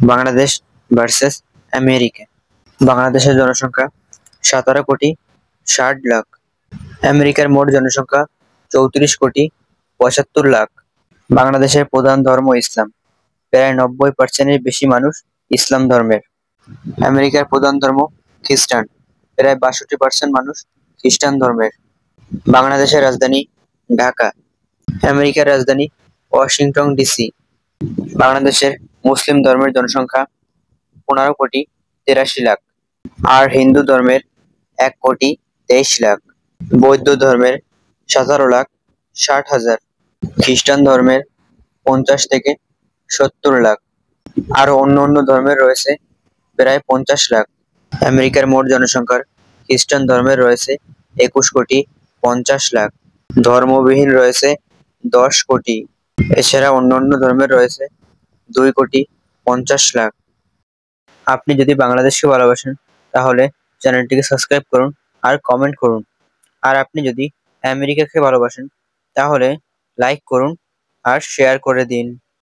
Bangladesh versus America. বাংলাদেশের জনসংখ্যা 17,60,00,000। আমেরিকার মোট জনসংখ্যা 34,75,00,000। বাংলাদেশের প্রধান ধর্ম ইসলাম, প্রায় 90% বেশি মানুষ ইসলাম ধর্মের। আমেরিকার প্রধান ধর্ম খ্রিস্টান, প্রায় 62% মানুষ খ্রিস্টান ধর্মের। বাংলাদেশের রাজধানী ঢাকা। আমেরিকার রাজধানী ওয়াশিংটন ডিসি। বাংলাদেশের মুসলিম ধর্মের জনসংখ্যা 15,83,00,000 আর হিন্দু ধর্মের 1,23,00,000। বৌদ্ধ ধর্মের 17,60,000। খ্রিস্টান ধর্মের 50 থেকে 70,00,000। আরো অন্য ধর্মের রয়েছে প্রায় 50,00,000। আমেরিকার মোট জনসংখ্যার খ্রিস্টান ধর্মের রয়েছে 21,50,00,000। ধর্মবিহীন রয়েছে 10 কোটি। এছাড়া অন্য ধর্মের রয়েছে 2,50,00,000। আপনি যদি বাংলাদেশকে ভালোবাসেন তাহলে চ্যানেলটিকে সাবস্ক্রাইব করুন আর কমেন্ট করুন। আর আপনি যদি আমেরিকাকে ভালোবাসেন তাহলে লাইক করুন আর শেয়ার করে দিন।